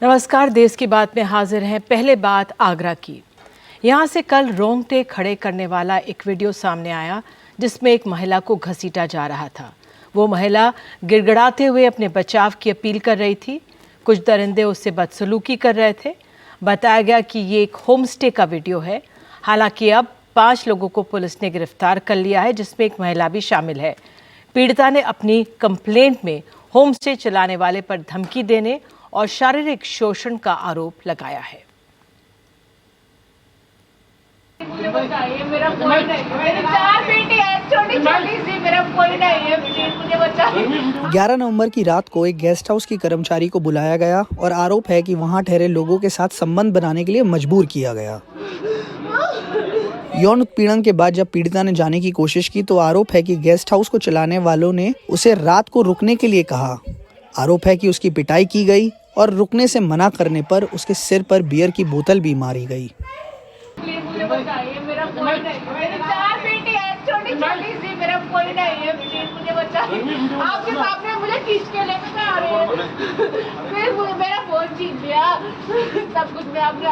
नमस्कार, देश की बात में हाजिर हैं। पहले बात आगरा की। यहाँ से कल रोंगटे खड़े करने वाला एक वीडियो सामने आया जिसमें एक महिला को घसीटा जा रहा था। वो महिला गिड़गिड़ाते हुए अपने बचाव की अपील कर रही थी। कुछ दरिंदे उससे बदसलूकी कर रहे थे। बताया गया कि ये एक होम स्टे का वीडियो है। हालांकि अब 5 लोगों को पुलिस ने गिरफ्तार कर लिया है, जिसमें एक महिला भी शामिल है। पीड़िता ने अपनी कंप्लेंट में होम स्टे चलाने वाले पर धमकी देने और शारीरिक शोषण का आरोप लगाया है। मुझे बताइए, मेरा कोई नहीं है, मेरी 4 बेटी है, छोटी सी, मेरा कोई नहीं है, प्लीज मुझे बताइए। 11 नवंबर की रात को एक गेस्ट हाउस की कर्मचारी को बुलाया गया और आरोप है कि वहां ठहरे लोगों के साथ संबंध बनाने के लिए मजबूर किया गया। यौन उत्पीड़न के बाद जब पीड़िता ने जाने की कोशिश की तो आरोप है कि गेस्ट हाउस को चलाने वालों ने उसे रात को रुकने के लिए कहा। आरोप है कि उसकी पिटाई की गई और रुकने से मना करने पर उसके सिर पर बियर की बोतल भी मारी गई। प्लीज मुझे बताइए, मेरा कोई नहीं है, मेरी 4 बेटी है, छोटी सी, मेरा कोई नहीं है, प्लीज मुझे बताइए। आपके सामने मुझे खींच के लेकर आ रहे हैं, फिर मेरा फोन छीन लिया, सब कुछ मैं आपके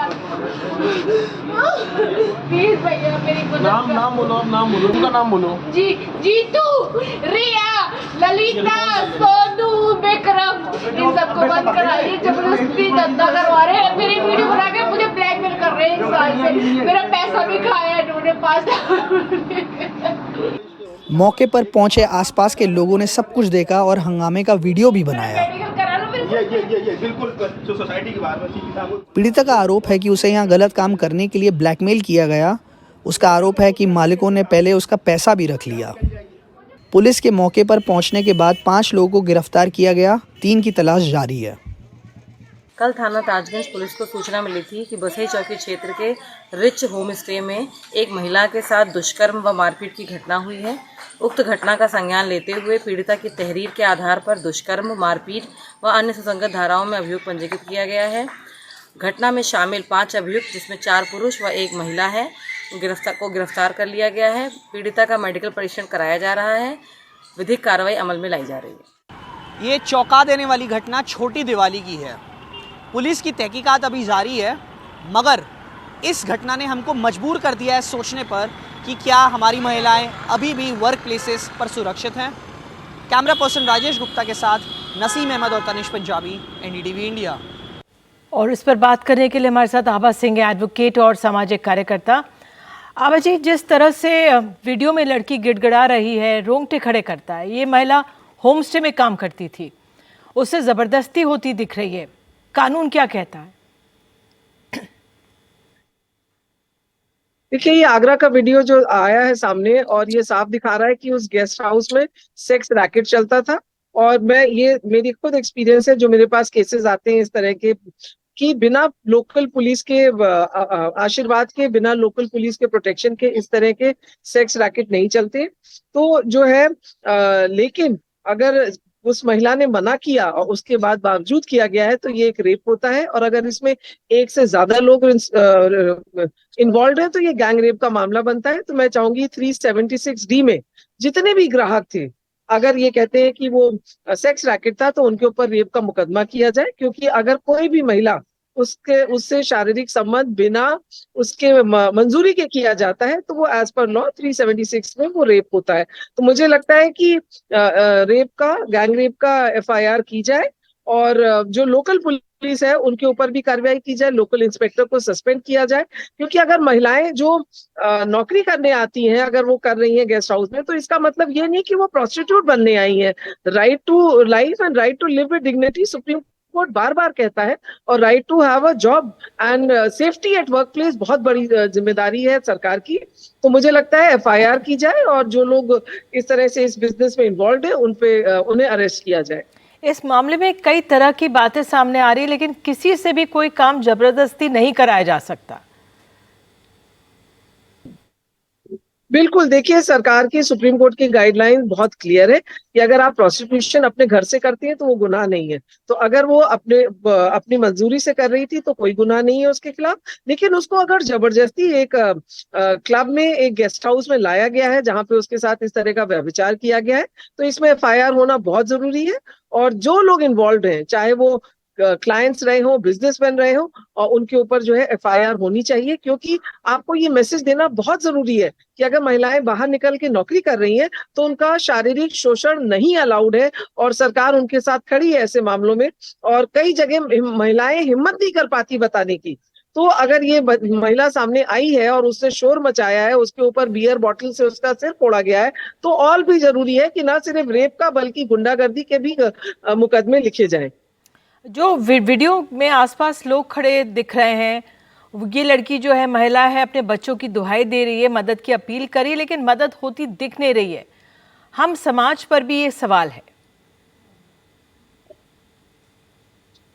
प्लीज भैया मेरी नाम बोलो, आप नाम बोलो, उनका नाम बोलो। जी, जीतू, रिया, ललिता, सोनू, विक्रम, इन सबको बंद कराइए। जबरदस्ती धंधा करवा रहे हैं, मेरी वीडियो बना के मुझे ब्लैकमेल कर रहे हैं 1 साल से। मेरा पैसा भी खाया इन्होंने 5 मौके पर पहुंचे आसपास के लोगों ने सब कुछ देखा और हंगामे का वीडियो भी बनाया। ये बिल्कुल जो सोसाइटी की बात है। पीड़िता का आरोप है कि उसे यहाँ गलत काम करने के लिए ब्लैकमेल किया गया। उसका आरोप है कि मालिकों ने पहले उसका पैसा भी रख लिया। पुलिस के मौके पर पहुंचने के बाद 5 लोगों को गिरफ्तार किया गया। 3 की तलाश जारी है। कल थाना ताजगंज पुलिस को सूचना मिली थी कि बसई चौकी क्षेत्र के रिच होम स्टे में एक महिला के साथ दुष्कर्म व मारपीट की घटना हुई है। उक्त घटना का संज्ञान लेते हुए पीड़िता की तहरीर के आधार पर दुष्कर्म, मारपीट व अन्य सुसंगत धाराओं में अभियोग पंजीकृत किया गया है। घटना में शामिल 5 अभियुक्त, जिसमें 4 पुरुष व 1 महिला है, गिरफ्तार कर लिया गया है। पीड़िता का मेडिकल परीक्षण कराया जा रहा है। विधिक कार्रवाई अमल में लाई जा रही है। ये चौंका देने वाली घटना छोटी दिवाली की है। पुलिस की तहकीकात अभी जारी है, मगर इस घटना ने हमको मजबूर कर दिया है सोचने पर कि क्या हमारी महिलाएं अभी भी वर्क प्लेसेस पर सुरक्षित हैं। कैमरा पर्सन राजेश गुप्ता के साथ नसीम अहमद और तनिष पंजाबी, एनडीटीवी इंडिया। और इस पर बात करने के लिए हमारे साथ आभा सिंह, एडवोकेट और सामाजिक कार्यकर्ता। आभा जी, जिस तरह से वीडियो में लड़की गिड़गिड़ा रही है, रोंगटे खड़े करता है, ये महिला होम स्टे में काम करती थी, उससे ज़बरदस्ती होती दिख रही है, कानून क्या कहता है? देखिए, ये आगरा का वीडियो जो आया है सामने, और ये साफ दिखा रहा है कि उस गेस्ट हाउस में सेक्स रैकेट चलता था। और ये मेरी खुद एक्सपीरियंस है, जो मेरे पास केसेस आते हैं इस तरह के, कि बिना लोकल पुलिस के आशीर्वाद के, बिना लोकल पुलिस के प्रोटेक्शन के इस तरह के सेक्स रैकेट नहीं चलते। तो जो है लेकिन अगर उस महिला ने मना किया और उसके बाद बावजूद किया गया है तो ये एक रेप होता है। और अगर इसमें 1 से ज्यादा लोग इन्वॉल्व है तो ये गैंग रेप का मामला बनता है। तो मैं चाहूंगी 376D में जितने भी ग्राहक थे, अगर ये कहते हैं कि वो सेक्स रैकेट था, तो उनके ऊपर रेप का मुकदमा किया जाए। क्योंकि अगर कोई भी महिला उससे शारीरिक संबंध बिना उसके मंजूरी के किया जाता है तो वो एज पर लॉ 376 में वो रेप होता है। तो मुझे लगता है कि गैंग रेप का FIR की जाए, और जो लोकल पुलिस है उनके ऊपर भी कार्रवाई की जाए, लोकल इंस्पेक्टर को सस्पेंड किया जाए। क्योंकि अगर महिलाएं जो नौकरी करने आती हैं, अगर वो कर रही हैं गेस्ट हाउस में, तो इसका मतलब ये नहीं कि वो प्रोस्टिट्यूट बनने आई हैं। Right to life and right to live with dignity supreme court बार बार कहता है, और right to have a job and safety at work place बहुत बड़ी जिम्मेदारी है सरकार की। तो मुझे लगता है FIR की जाए, और जो लोग इस तरह से इस बिजनेस में इन्वॉल्व है उन्हें अरेस्ट किया जाए। इस मामले में कई तरह की बातें सामने आ रही है, लेकिन किसी से भी कोई काम जबरदस्ती नहीं कराया जा सकता। बिल्कुल, देखिए, सरकार की सुप्रीम कोर्ट की गाइडलाइन बहुत क्लियर है कि अगर आप प्रोस्टिट्यूशन अपने घर से करती हैं तो वो गुनाह नहीं है। तो अगर वो अपनी मंजूरी से कर रही थी तो कोई गुनाह नहीं है उसके खिलाफ। लेकिन उसको अगर जबरदस्ती एक क्लब में, एक गेस्ट हाउस में लाया गया है जहां पे उसके साथ इस तरह का व्यभिचार किया गया है, तो इसमें FIR होना बहुत जरूरी है। और जो लोग इन्वॉल्व हैं, चाहे वो क्लाइंट्स रहे हों, बिजनेसमैन रहे हों, और उनके ऊपर जो है एफआईआर होनी चाहिए, क्योंकि आपको ये मैसेज देना बहुत जरूरी है कि अगर महिलाएं बाहर निकल के नौकरी कर रही हैं तो उनका शारीरिक शोषण नहीं अलाउड है, और सरकार उनके साथ खड़ी है ऐसे मामलों में। और कई जगह महिलाएं हिम्मत नहीं कर पाती बताने की। तो अगर ये महिला सामने आई है और उसने शोर मचाया है, उसके ऊपर बियर बॉटल से उसका सिर फोड़ा गया है, तो और भी जरूरी है कि ना सिर्फ रेप का बल्कि गुंडागर्दी के भी मुकदमे लिखे जाएं। जो वीडियो में आसपास लोग खड़े दिख रहे हैं, ये लड़की जो है, महिला है, अपने बच्चों की दुहाई दे रही है, मदद की अपील कर रही है, लेकिन मदद होती दिख नहीं रही है। हम समाज पर भी ये सवाल है।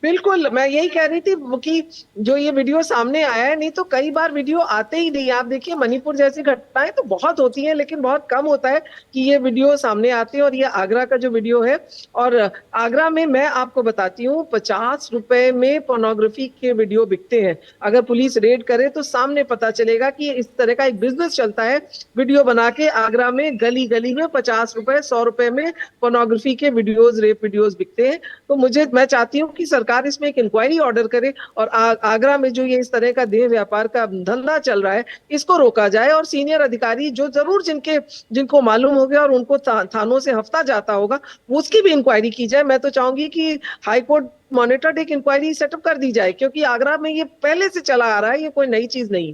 बिल्कुल, मैं यही कह रही थी कि जो ये वीडियो सामने आया है, नहीं तो कई बार वीडियो आते ही नहीं। आप देखिए मणिपुर जैसी घटनाएं तो बहुत होती हैं, लेकिन बहुत कम होता है कि ये वीडियो सामने आते हैं। और ये आगरा का जो वीडियो है, और आगरा में मैं आपको बताती हूँ 50 रुपए में पोर्नोग्राफी के वीडियो बिकते हैं। अगर पुलिस रेड करे तो सामने पता चलेगा कि इस तरह का एक बिजनेस चलता है, वीडियो बना के आगरा में गली गली में 50 रुपए 100 रुपए में पोर्नोग्राफी के वीडियोज, रेप वीडियोज बिकते हैं। तो मैं चाहती हूँ कि सरकार इसमें एक इंक्वायरी ऑर्डर करे, और आगरा में जो ये इस तरह का देह व्यापार का धंधा चल रहा है, इसको रोका जाए। और सीनियर अधिकारी जो जरूर जिनको मालूम हो गया और उनको थानों से हफ्ता जाता होगा, उसकी भी इंक्वायरी की जाए। मैं तो चाहूंगी कि हाई कोर्ट मॉनिटर्ड एक इंक्वायरी सेटअप कर दी जाए, क्योंकि आगरा में ये पहले से चला आ रहा है, ये कोई नई चीज नहीं।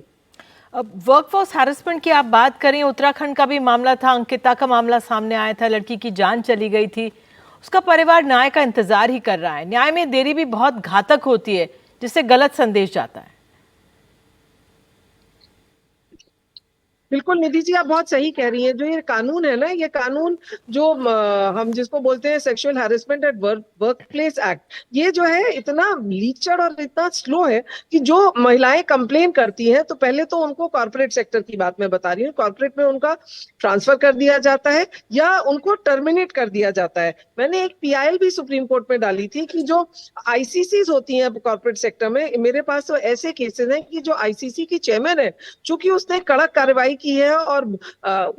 अब वर्कफोर्स हैरेसमेंट की आप बात करें, उत्तराखंड का भी मामला था, अंकिता का मामला सामने आया था, लड़की की जान चली गई थी। उसका परिवार न्याय का इंतजार ही कर रहा है। न्याय में देरी भी बहुत घातक होती है, जिससे गलत संदेश जाता है। बिल्कुल निधि जी, आप बहुत सही कह रही हैं। जो ये कानून है ना, ये कानून जो हम जिसको बोलते हैं sexual harassment eight work place act, ये जो है इतना लीचड़ और इतना स्लो है कि जो महिलाएं कंप्लेन करती हैं तो पहले तो उनको कॉर्पोरेट सेक्टर की बात मैं बता रही हूँ, कॉर्पोरेट में उनका ट्रांसफर कर दिया जाता है या उनको टर्मिनेट कर दिया जाता है। मैंने एक पीआईएल भी सुप्रीम कोर्ट में डाली थी कि जो आईसीसी होती हैं कॉर्पोरेट सेक्टर में, मेरे पास तो ऐसे केसेस हैं कि जो आईसीसी की चेयरमैन है, चूंकि उसने कड़क कार्रवाई की है और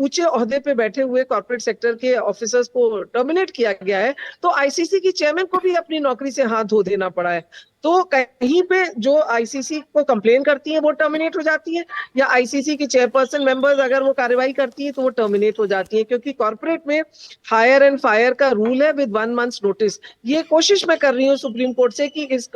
ऊंचे ओहदे पे बैठे हुए कॉर्पोरेट सेक्टर के ऑफिसर्स को टर्मिनेट किया गया है, तो आईसीसी की चेयरमैन को भी अपनी नौकरी से हाथ धो देना पड़ा है। तो कहीं पे जो आईसीसी को कंप्लेन करती है वो टर्मिनेट हो जाती है, या आईसीसी की चेयरपर्सन मेंबर्स अगर वो कार्रवाई करती है तो वो टर्मिनेट हो जाती है, क्योंकि कॉर्पोरेट में हायर एंड फायर का रूल है विद 1 मंथ नोटिस। ये कोशिश मैं कर रही हूँ सुप्रीम कोर्ट से कि इस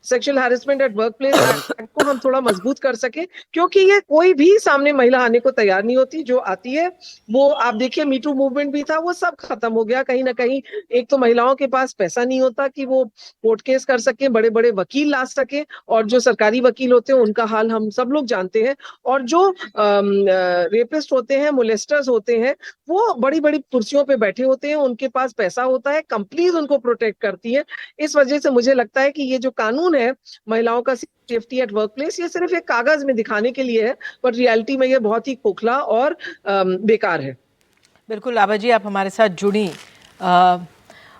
sexual harassment eight work place act को हम थोड़ा मजबूत कर सके, क्योंकि ये कोई भी सामने महिला आने को तैयार नहीं होती। जो आती है वो, आप देखिए मीटू मूवमेंट भी था, वो सब खत्म हो गया कहीं ना कहीं। एक तो महिलाओं के पास पैसा नहीं होता कि वो कोर्ट केस कर सके, बड़े बड़े वकील ला सके, और जो सरकारी वकील होते हैं उनका हाल हम सब लोग जानते हैं। और जो रेपिस्ट होते हैं, मोलेस्टर्स होते हैं, वो बड़ी बड़ी कुर्सियों पे बैठे होते हैं, उनके पास पैसा होता है, कंपनीज उनको प्रोटेक्ट करती है। इस वजह से मुझे लगता है कि ये जो कानून है महिलाओं का सेफ्टी एट वर्क प्लेस, ये सिर्फ एक कागज में दिखाने के लिए है, पर रियलिटी में ये बहुत ही खोखला और बेकार है। बिल्कुल आभा जी, आप हमारे साथ जुड़ी,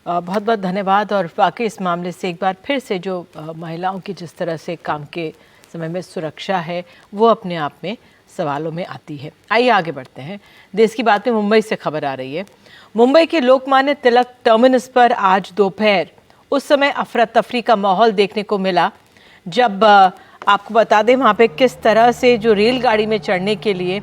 बहुत बहुत धन्यवाद। और वाकई इस मामले से एक बार फिर से जो महिलाओं की जिस तरह से काम के समय में सुरक्षा है, वो अपने आप में सवालों में आती है। आइए आगे बढ़ते हैं। देश की बात में मुंबई से खबर आ रही है। मुंबई के लोकमान्य तिलक टर्मिनस पर आज दोपहर उस समय अफरा तफरी का माहौल देखने को मिला जब आपको बता दें वहाँ पे किस तरह से जो रेलगाड़ी में चढ़ने के लिए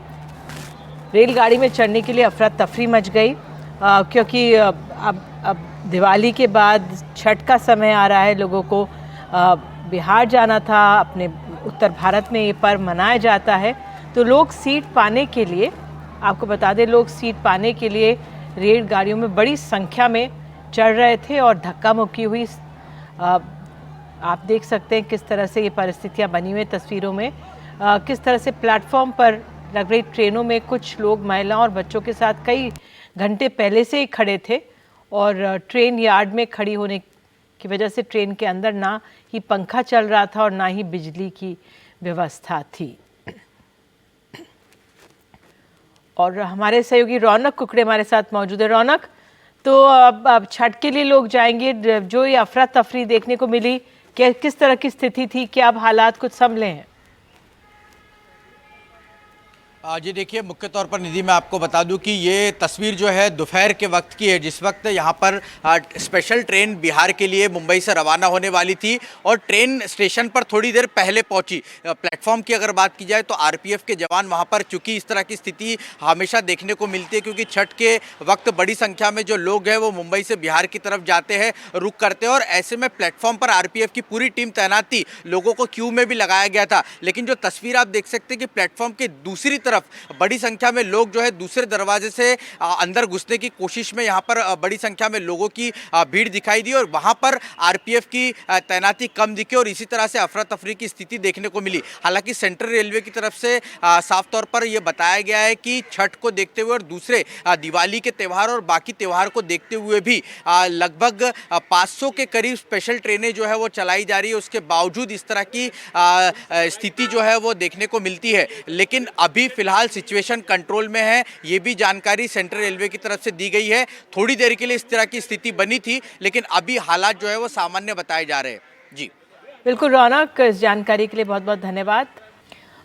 अफरा तफरी मच गई, क्योंकि अब दिवाली के बाद छठ का समय आ रहा है। लोगों को बिहार जाना था, अपने उत्तर भारत में ये पर्व मनाया जाता है, तो लोग सीट पाने के लिए, आपको बता दें, लोग सीट पाने के लिए रेलगाड़ियों में बड़ी संख्या में चढ़ रहे थे और धक्का मुक्की हुई। आप देख सकते हैं किस तरह से ये परिस्थितियां बनी हुई तस्वीरों में, किस तरह से प्लेटफॉर्म पर लग रही ट्रेनों में कुछ लोग महिलाओं और बच्चों के साथ कई घंटे पहले से ही खड़े थे, और ट्रेन यार्ड में खड़ी होने की वजह से ट्रेन के अंदर ना ही पंखा चल रहा था और ना ही बिजली की व्यवस्था थी। और हमारे सहयोगी रौनक कुकड़े हमारे साथ मौजूद है। रौनक, तो अब छठ के लिए लोग जाएंगे, जो ये अफरा तफरी देखने को मिली, किस तरह की स्थिति थी, क्या अब हालात कुछ संभले हैं? जी देखिए, मुख्य तौर पर निधि मैं आपको बता दूं कि ये तस्वीर जो है दोपहर के वक्त की है, जिस वक्त यहाँ पर स्पेशल ट्रेन बिहार के लिए मुंबई से रवाना होने वाली थी और ट्रेन स्टेशन पर थोड़ी देर पहले पहुंची। प्लेटफॉर्म की अगर बात की जाए तो आरपीएफ के जवान वहाँ पर, चूँकि इस तरह की स्थिति हमेशा देखने को मिलती है क्योंकि छठ के वक्त बड़ी संख्या में जो लोग हैं वो मुंबई से बिहार की तरफ जाते हैं, रुक करते हैं, और ऐसे में प्लेटफॉर्म पर आरपीएफ की पूरी टीम तैनात थी, लोगों को क्यू में भी लगाया गया था। लेकिन जो तस्वीर आप देख सकते हैं कि प्लेटफॉर्म के दूसरी तरफ बड़ी संख्या में लोग जो है दूसरे दरवाजे से अंदर घुसने की कोशिश में यहाँ पर बड़ी संख्या में लोगों की भीड़ दिखाई दी और वहाँ पर आरपीएफ की तैनाती कम दिखी और इसी तरह से अफरा तफरी की स्थिति देखने को मिली। हालांकि सेंट्रल रेलवे की तरफ से साफ तौर पर यह बताया गया है कि छठ को देखते हुए और दूसरे दिवाली के त्यौहार और बाकी त्यौहार को देखते हुए भी लगभग 500 के करीब स्पेशल ट्रेनें जो है वो चलाई जा रही है। उसके बावजूद इस तरह की स्थिति जो है वो देखने को मिलती है। लेकिन अभी फिलहाल सिचुएशन कंट्रोल में है, ये भी जानकारी सेंट्रल रेलवे की तरफ से दी गई है। थोड़ी देर के लिए इस तरह की स्थिति बनी थी, लेकिन अभी हालात जो है वो सामान्य बताए जा रहे हैं। जी बिल्कुल रौनक, इस जानकारी के लिए बहुत बहुत धन्यवाद।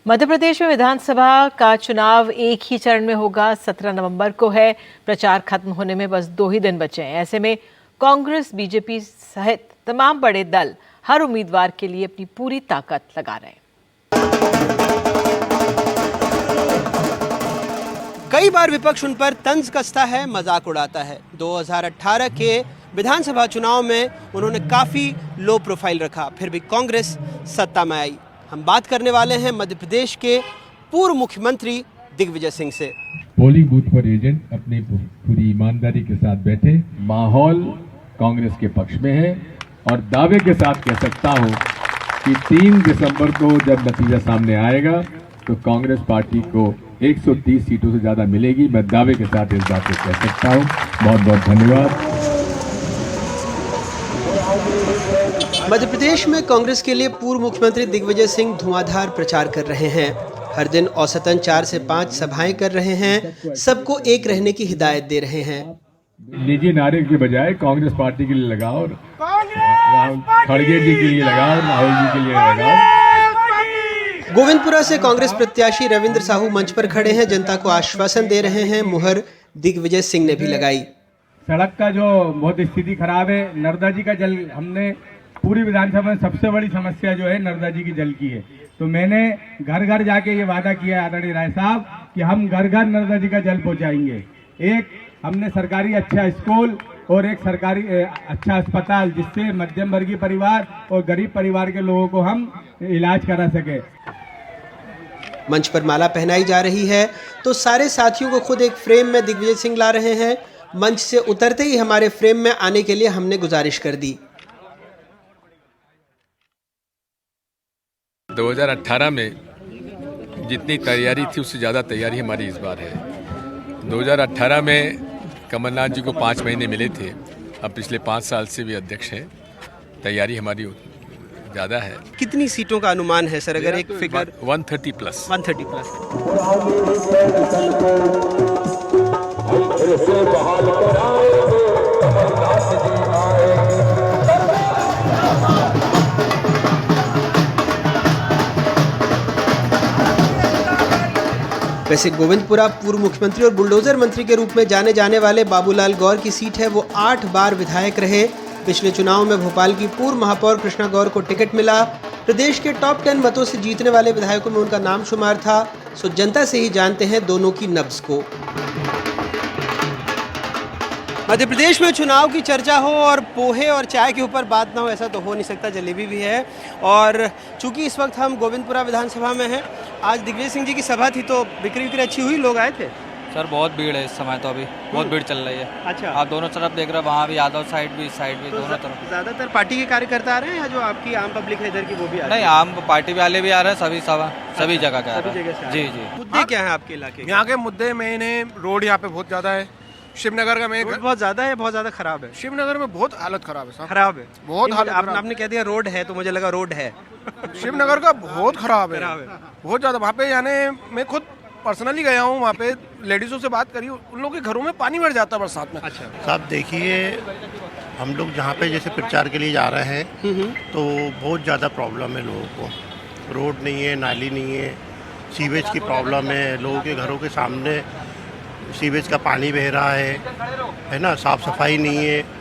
मध्य प्रदेश में विधानसभा का चुनाव एक ही चरण में होगा, 17 नवंबर को है। प्रचार खत्म होने में बस 2 ही दिन बचे हैं। ऐसे में कांग्रेस, बीजेपी सहित तमाम बड़े दल हर उम्मीदवार के लिए अपनी पूरी ताकत लगा रहे हैं। कई बार विपक्ष उन पर तंज कसता है, मजाक उड़ाता है। 2018 के विधानसभा चुनाव में उन्होंने काफ़ी लो प्रोफाइल रखा, फिर भी कांग्रेस सत्ता में आई। हम बात करने वाले हैं मध्य प्रदेश के पूर्व मुख्यमंत्री दिग्विजय सिंह से। पोलिंग बूथ पर एजेंट अपनी पूरी ईमानदारी के साथ बैठे, माहौल कांग्रेस के पक्ष में है और दावे के साथ कह सकता हूं कि 3 दिसंबर को जब नतीजा सामने आएगा तो कांग्रेस पार्टी को 130 सीटों से ज्यादा मिलेगी। मैं दावे के साथ इस बात को कह सकता हूं। बहुत बहुत धन्यवाद। मध्य प्रदेश में कांग्रेस के लिए पूर्व मुख्यमंत्री दिग्विजय सिंह धुआंधार प्रचार कर रहे हैं। हर दिन औसतन 4 से 5 सभाएं कर रहे हैं, सबको एक रहने की हिदायत दे रहे हैं। निजी नारे के बजाय कांग्रेस पार्टी के लिए लगाओ, खड़गे जी के लिए लगाओ, राहुल जी के लिए लगाओ। गोविंदपुरा से कांग्रेस प्रत्याशी रविंद्र साहू मंच पर खड़े हैं, जनता को आश्वासन दे रहे हैं। मुहर दिग्विजय सिंह ने भी लगाई। सड़क का जो बहुत स्थिति खराब है, नर्मदा जी का जल, हमने पूरी विधानसभा में सबसे बड़ी समस्या जो है नर्मदा जी की जल की है, तो मैंने घर घर जाके ये वादा किया आदरणीय राय साहब कि हम घर घर नर्मदा जी का जल पहुंचाएंगे। एक हमने सरकारी अच्छा स्कूल और एक सरकारी अच्छा अस्पताल, जिससे मध्यम वर्गीय परिवार और गरीब परिवार के लोगों को हम इलाज करा सके। मंच पर माला पहनाई जा रही है तो सारे साथियों को खुद एक फ्रेम में दिग्विजय सिंह ला रहे हैं। मंच से उतरते ही हमारे फ्रेम में आने के लिए हमने गुजारिश कर दी। 2018 में जितनी तैयारी थी उससे ज़्यादा तैयारी हमारी इस बार है। 2018 में कमलनाथ जी को 5 महीने मिले थे, अब पिछले 5 साल से भी अध्यक्ष हैं। तैयारी हमारी ज़्यादा है। कितनी सीटों का अनुमान है सर, अगर एक फिगर? 130 प्लस। 130 प्लस। वैसे गोविंदपुरा पूर्व मुख्यमंत्री और बुलडोजर मंत्री के रूप में जाने जाने वाले बाबूलाल गौर की सीट है। वो 8 बार विधायक रहे। पिछले चुनाव में भोपाल की पूर्व महापौर कृष्णा गौर को टिकट मिला। प्रदेश के टॉप 10 मतों से जीतने वाले विधायकों में उनका नाम शुमार था। सो जनता से ही जानते हैं दोनों की नब्ज को। मध्य प्रदेश में चुनाव की चर्चा हो और पोहे और चाय के ऊपर बात ना हो, ऐसा तो हो नहीं सकता। जलेबी भी है। और चूंकि इस वक्त हम गोविंदपुरा विधानसभा में हैं, आज दिग्विजय सिंह जी की सभा थी तो बिक्री अच्छी हुई, लोग आए थे? सर बहुत भीड़ है इस समय, तो अभी बहुत भीड़ चल रही है। अच्छा, आप दोनों तरफ देख रहे हैं, वहाँ भी यादव साइड भी, इस साइड भी, तो दोनों तरफ। ज़्यादातर पार्टी के कार्यकर्ता आ रहे हैं या जो आपकी आम पब्लिक है इधर की वो भी आ रही है? नहीं, आम पार्टी वाले भी आ रहे हैं, सभी सभी जगह के आ रहे हैं। जी जी। मुद्दे क्या है आपके इलाके के? यहाँ के मुद्दे मेन है, रोड यहाँ पे बहुत ज़्यादा है। शिवनगर का मेन बहुत ज़्यादा है, बहुत ज़्यादा खराब है। शिवनगर में बहुत हालत खराब है। खराब है, बहुत हालत। आपने कह दिया रोड है तो मुझे लगा रोड है। शिवनगर का बहुत खराब है, बहुत ज़्यादा। वहाँ पे यानी मैं खुद पर्सनली गया हूँ, वहाँ पे लेडीज़ों से बात करी, उन लोगों के घरों में पानी भर जाता है बरसात में। अच्छा साहब देखिए, हम लोग जहाँ पे जैसे प्रचार के लिए जा रहे हैं तो बहुत ज़्यादा प्रॉब्लम है लोगों को। रोड नहीं है, नाली नहीं है, सीवेज की प्रॉब्लम है, लोगों के घरों के सामने सीवेज का पानी बह रहा है ना, साफ़ सफाई नहीं है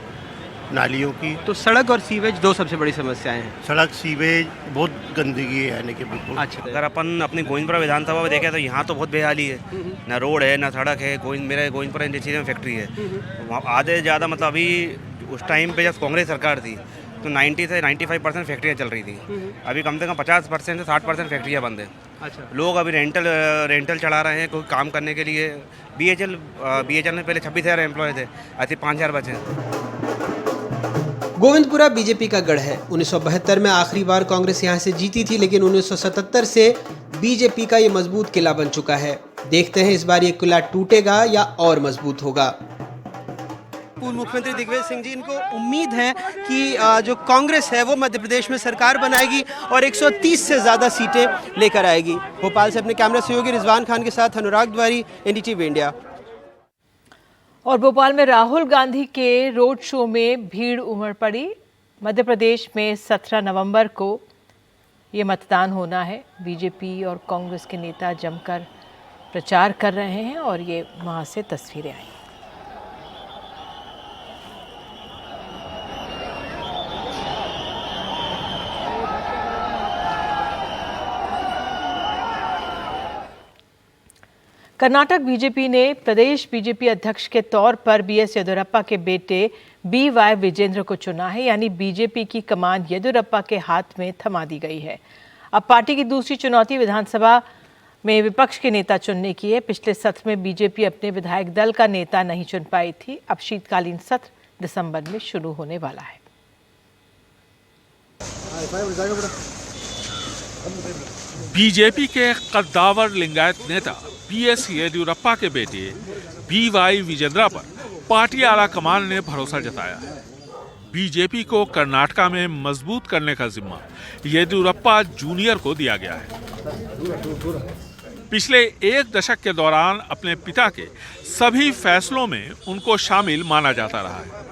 नालियों की। तो सड़क और सीवेज दो सबसे बड़ी समस्याएं हैं। सड़क, सीवेज, बहुत गंदगी है यानी कि बिल्कुल। अच्छा, अगर अपन अपनी गोविंदपुरा विधानसभा में देखें तो यहाँ तो बहुत बेहाली है, ना रोड है ना सड़क है। मेरे गोविंदपुरा इंडस्ट्री में फैक्ट्री है, वहाँ आधे ज़्यादा मतलब अभी उस टाइम पे जब कांग्रेस सरकार थी तो 90 से 95% फैक्ट्रियाँ चल रही थी। अभी कम से कम 50% से 60% फैक्ट्रियाँ बंद है। अच्छा, लोग अभी रेंटल चढ़ा रहे हैं कोई काम करने के लिए। BHL में पहले 26,000 एम्प्लॉय थे, ऐसे 5,000 बचे। गोविंदपुरा बीजेपी का गढ़ है। 1972 में आखिरी बार कांग्रेस यहां से जीती थी, लेकिन 1977 से बीजेपी का ये मजबूत किला बन चुका है। देखते हैं इस बार ये किला टूटेगा या और मजबूत होगा। पूर्व मुख्यमंत्री दिग्विजय सिंह जी, इनको उम्मीद है कि जो कांग्रेस है वो मध्य प्रदेश में सरकार बनाएगी और 130 से ज़्यादा सीटें लेकर आएगी। भोपाल से अपने कैमरा सहयोगी रिजवान खान के साथ अनुराग द्वारी, NDTV इंडिया। और भोपाल में राहुल गांधी के रोड शो में भीड़ उमड़ पड़ी। मध्य प्रदेश में 17 नवंबर को ये मतदान होना है। बीजेपी और कांग्रेस के नेता जमकर प्रचार कर रहे हैं और ये वहाँ से तस्वीरें आई। कर्नाटक बीजेपी ने प्रदेश बीजेपी अध्यक्ष के तौर पर BS येदियुरप्पा के बेटे BY विजेंद्र को चुना है, यानी बीजेपी की कमान येदियुरप्पा के हाथ में थमा दी गई है। अब पार्टी की दूसरी चुनौती विधानसभा में विपक्ष के नेता चुनने की है। पिछले सत्र में बीजेपी अपने विधायक दल का नेता नहीं चुन पाई थी। अब शीतकालीन सत्र दिसंबर में शुरू होने वाला है। बीजेपी के कद्दावर लिंगायत नेता BS येदियुरप्पा के बेटे BY विजेंद्रा पर पार्टी आला कमान ने भरोसा जताया है। बीजेपी को कर्नाटका में मजबूत करने का जिम्मा येदियुरप्पा जूनियर को दिया गया है। पिछले एक दशक के दौरान अपने पिता के सभी फैसलों में उनको शामिल माना जाता रहा है,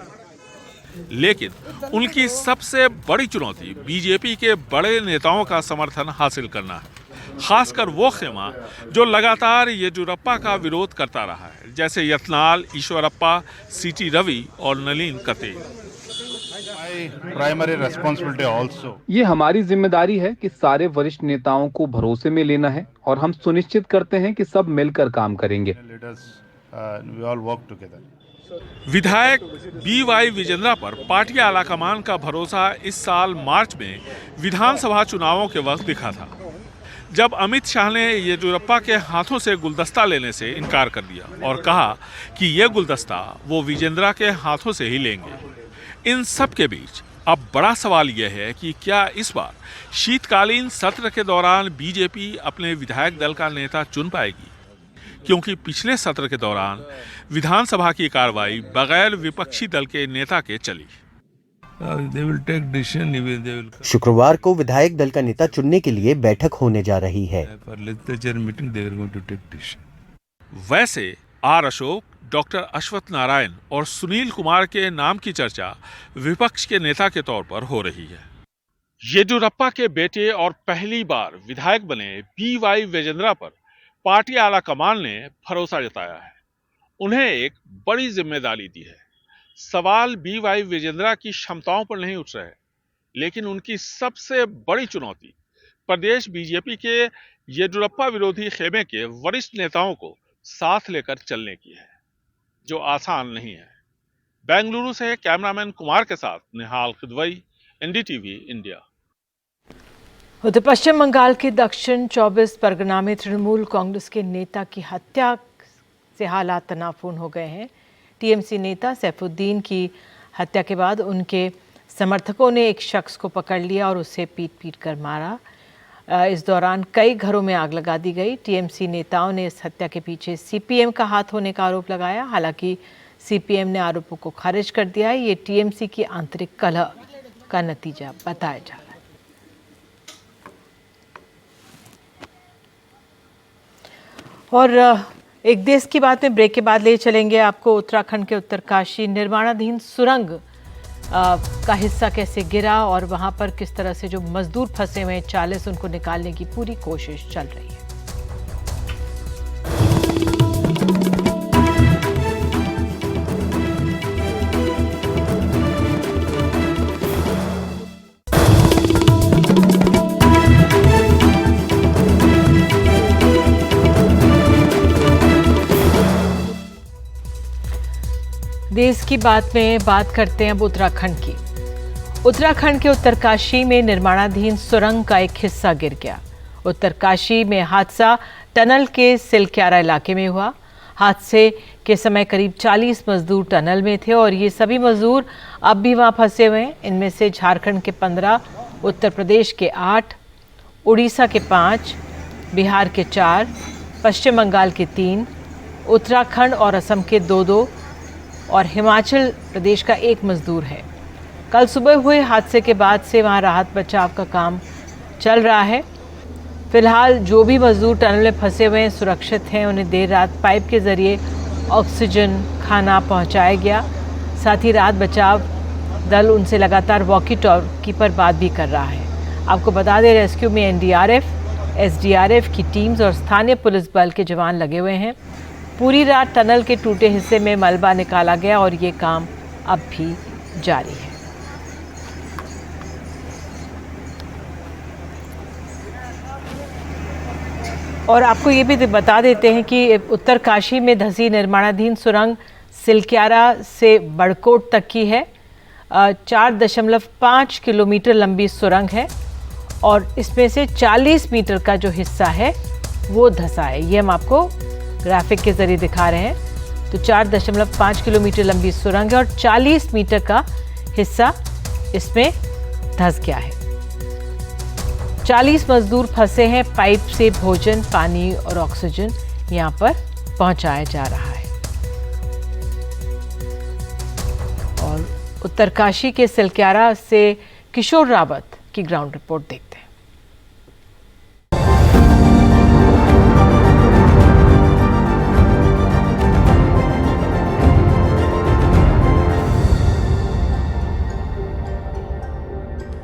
लेकिन उनकी सबसे बड़ी चुनौती बीजेपी के बड़े नेताओं का समर्थन हासिल करना है, खासकर वो खेमा जो लगातार येदियुरप्पा का विरोध करता रहा है, जैसे यत्नाल, ईश्वरप्पा, CT रवि और नलिन कटेल। प्राइमरी रिस्पांसिबिलिटी आल्सो, ये हमारी जिम्मेदारी है कि सारे वरिष्ठ नेताओं को भरोसे में लेना है और हम सुनिश्चित करते हैं कि सब मिलकर काम करेंगे। विधायक BY विजेंद्रा पर पार्टी आलाकमान का भरोसा इस साल मार्च में विधानसभा चुनावों के वक्त दिखा था, जब अमित शाह ने येदियुरप्पा के हाथों से गुलदस्ता लेने से इनकार कर दिया और कहा कि ये गुलदस्ता वो विजेंद्रा के हाथों से ही लेंगे। इन सब के बीच अब बड़ा सवाल यह है कि क्या इस बार शीतकालीन सत्र के दौरान बीजेपी अपने विधायक दल का नेता चुन पाएगी, क्योंकि पिछले सत्र के दौरान विधानसभा की कार्रवाई बगैर विपक्षी दल के नेता के चली। शुक्रवार को विधायक दल का नेता चुनने के लिए बैठक होने जा रही है। वैसे R अशोक, डॉक्टर अश्वत्थ नारायण और सुनील कुमार के नाम की चर्चा विपक्ष के नेता के तौर पर हो रही है। येदियुरप्पा के बेटे और पहली बार विधायक बने BY विजेंद्रा पर पार्टी आला कमान ने भरोसा जताया है, उन्हें एक बड़ी जिम्मेदारी दी है। सवाल BY विजेंद्रा की क्षमताओं पर नहीं उठ रहे, लेकिन उनकी सबसे बड़ी चुनौती प्रदेश बीजेपी के येदियुरप्पा विरोधी खेमे के वरिष्ठ नेताओं को साथ लेकर चलने की है, जो आसान नहीं है। बेंगलुरु से कैमरामैन कुमार के साथ निहाल खुदवई, NDTV इंडिया। उधर पश्चिम बंगाल के दक्षिण 24 परगना में तृणमूल कांग्रेस के नेता की हत्या से हालात तनावपूर्ण हो गए हैं। TMC नेता सैफुद्दीन की हत्या के बाद उनके समर्थकों ने एक शख्स को पकड़ लिया और उसे पीट कर मारा। इस दौरान कई घरों में आग लगा दी गई। TMC नेताओं ने इस हत्या के पीछे CPM का हाथ होने का आरोप लगाया। हालांकि CPM ने आरोपों को खारिज कर दिया है। ये TMC की आंतरिक कलह का नतीजा बताया जा रहा है। और एक देश की बात में ब्रेक के बाद ले चलेंगे आपको उत्तराखंड के उत्तरकाशी। निर्माणाधीन सुरंग का हिस्सा कैसे गिरा और वहां पर किस तरह से जो मजदूर फंसे हुए हैं 40 उनको निकालने की पूरी कोशिश चल रही है। देश की बात में बात करते हैं अब उत्तराखंड की। उत्तराखंड के उत्तरकाशी में निर्माणाधीन सुरंग का एक हिस्सा गिर गया। उत्तरकाशी में हादसा टनल के सिलक्यारा इलाके में हुआ। हादसे के समय करीब 40 मजदूर टनल में थे और ये सभी मजदूर अब भी वहां फंसे हुए हैं। इनमें से झारखंड के 15, उत्तर प्रदेश के 8, उड़ीसा के 5, बिहार के 4, पश्चिम बंगाल के 3, उत्तराखंड और असम के 2-2 और हिमाचल प्रदेश का 1 मजदूर है। कल सुबह हुए हादसे के बाद से वहां राहत बचाव का काम चल रहा है। फिलहाल जो भी मजदूर टनल में फंसे हुए हैं सुरक्षित हैं। उन्हें देर रात पाइप के जरिए ऑक्सीजन, खाना पहुंचाया गया। साथ ही राहत बचाव दल उनसे लगातार वॉकी टॉकी पर बात भी कर रहा है। आपको बता दें, रेस्क्यू में एनडीआरएफ, एसडीआरएफ की टीम्स और स्थानीय पुलिस बल के जवान लगे हुए हैं। पूरी रात टनल के टूटे हिस्से में मलबा निकाला गया और ये काम अब भी जारी है। और आपको ये भी बता देते हैं कि उत्तरकाशी में धंसी निर्माणाधीन सुरंग सिलक्यारा से बड़कोट तक की है। 4.5 किलोमीटर लंबी सुरंग है और इसमें से 40 मीटर का जो हिस्सा है वो धंसा है। ये हम आपको ग्राफिक के जरिए दिखा रहे हैं। तो 4.5 किलोमीटर लंबी सुरंग है और 40 मीटर का हिस्सा इसमें धंस गया है। 40 मजदूर फंसे हैं। पाइप से भोजन, पानी और ऑक्सीजन यहां पर पहुंचाया जा रहा है। और उत्तरकाशी के सिलक्यारा से किशोर रावत की ग्राउंड रिपोर्ट देखते हैं।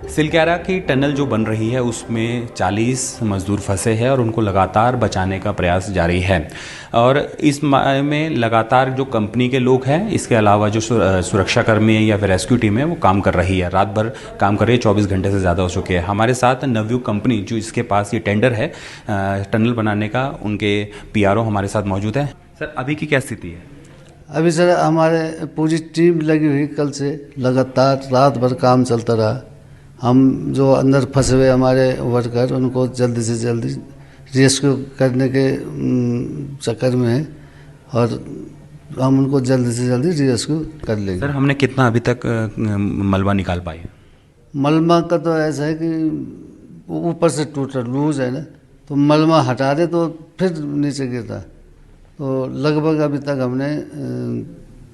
सिलक्यारा की टनल जो बन रही है उसमें 40 मजदूर फंसे हैं और उनको लगातार बचाने का प्रयास जारी है। और इस में लगातार जो कंपनी के लोग हैं, इसके अलावा जो सुरक्षाकर्मी या फिर रेस्क्यू टीम है वो काम कर रही है। रात भर काम कर रही है, 24 घंटे से ज़्यादा हो चुके हैं। हमारे साथ नवयुग कंपनी जो इसके पास ये टेंडर है टनल बनाने का, उनके पीआरओ हमारे साथ मौजूद है। सर, अभी की क्या स्थिति है? अभी सर हमारे पूरी टीम लगी हुई, कल से लगातार रात भर काम चलता रहा। हम जो अंदर फंसे हुए हमारे वर्कर उनको जल्दी से जल्दी रेस्क्यू करने के चक्कर में हैं और हम उनको जल्दी से जल्दी रेस्क्यू कर लेंगे। सर, हमने कितना अभी तक मलबा निकाल पाए? मलबा का तो ऐसा है कि ऊपर से टूटा लूज है ना, तो मलबा हटा दे तो फिर नीचे गिरता। तो लगभग अभी तक हमने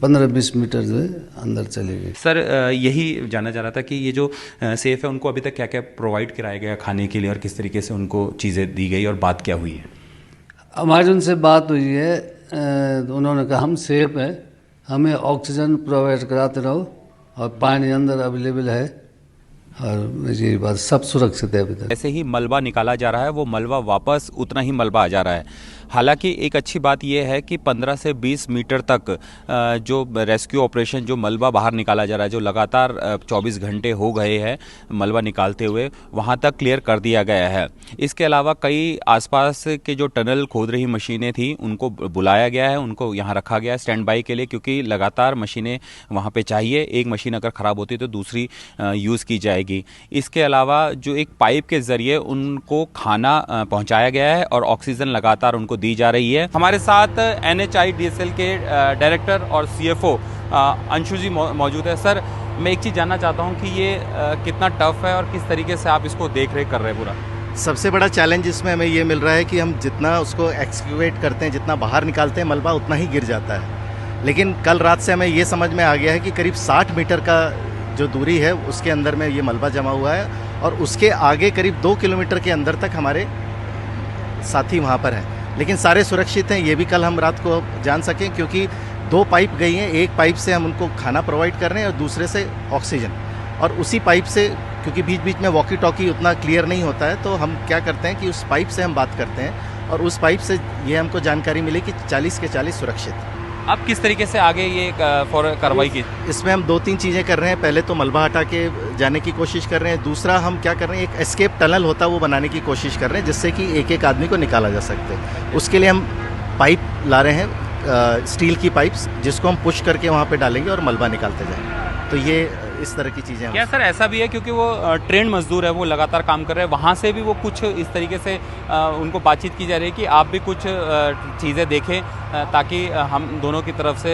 15-20 मीटर जो है अंदर चले गए। सर, यही जानना चाह रहा था कि ये जो सेफ है उनको अभी तक क्या क्या प्रोवाइड कराया गया खाने के लिए और किस तरीके से उनको चीज़ें दी गई और बात क्या हुई है? हमारी उनसे बात हुई है, उन्होंने कहा हम सेफ हैं, हमें ऑक्सीजन प्रोवाइड कराते रहो और पानी अंदर अवेलेबल है और ये बात सब सुरक्षित है अभी तक। ऐसे ही मलबा निकाला जा रहा है, वो मलबा वापस उतना ही मलबा आ जा रहा है। हालांकि एक अच्छी बात यह है कि 15 से 20 मीटर तक जो रेस्क्यू ऑपरेशन, जो मलबा बाहर निकाला जा रहा है, जो लगातार 24 घंटे हो गए हैं मलबा निकालते हुए, वहां तक क्लियर कर दिया गया है। इसके अलावा कई आसपास के जो टनल खोद रही मशीनें थी उनको बुलाया गया है, उनको यहाँ रखा गया है स्टैंड बाई के लिए, क्योंकि लगातार मशीनें वहाँ पर चाहिए। एक मशीन अगर ख़राब होती तो दूसरी यूज़ की जाएगी। इसके अलावा जो एक पाइप के ज़रिए उनको खाना पहुँचाया गया है और ऑक्सीजन लगातार उनको दी जा रही है। हमारे साथ NHIDSL के डायरेक्टर और CFO अंशु जी मौजूद है। सर, मैं एक चीज़ जानना चाहता हूं कि ये कितना टफ है और किस तरीके से आप इसको देख रेख कर रहे हैं पूरा? सबसे बड़ा चैलेंज इसमें हमें ये मिल रहा है कि हम जितना उसको एक्सक्यूवेट करते हैं, जितना बाहर निकालते हैं मलबा, उतना ही गिर जाता है। लेकिन कल रात से हमें ये समझ में आ गया है कि करीब 60 मीटर का जो दूरी है उसके अंदर में ये मलबा जमा हुआ है और उसके आगे करीब 2 किलोमीटर के अंदर तक हमारे साथी वहाँ पर हैं। लेकिन सारे सुरक्षित हैं, ये भी कल हम रात को जान सकें, क्योंकि 2 पाइप गई हैं। एक पाइप से हम उनको खाना प्रोवाइड कर रहे हैं और दूसरे से ऑक्सीजन। और उसी पाइप से, क्योंकि बीच बीच में वॉकी टॉकी उतना क्लियर नहीं होता है, तो हम क्या करते हैं कि उस पाइप से हम बात करते हैं और उस पाइप से ये हमको जानकारी मिली कि 40 के 40 सुरक्षित। आप किस तरीके से आगे ये कार्रवाई की? इसमें हम 2-3 चीज़ें कर रहे हैं। पहले तो मलबा हटा के जाने की कोशिश कर रहे हैं। दूसरा हम क्या कर रहे हैं, एक एस्केप टनल होता है वो बनाने की कोशिश कर रहे हैं, जिससे कि एक एक आदमी को निकाला जा सकते। उसके लिए हम पाइप ला रहे हैं स्टील की पाइप्स जिसको हम पुश करके वहाँ पे डालेंगे और मलबा निकालते जाएंगे। तो ये इस तरह की चीज़ें। क्या सर ऐसा भी है क्योंकि वो ट्रेंड मजदूर है, वो लगातार काम कर रहे हैं, वहाँ से भी वो कुछ इस तरीके से उनको बातचीत की जा रही है कि आप भी कुछ चीज़ें देखें ताकि हम दोनों की तरफ से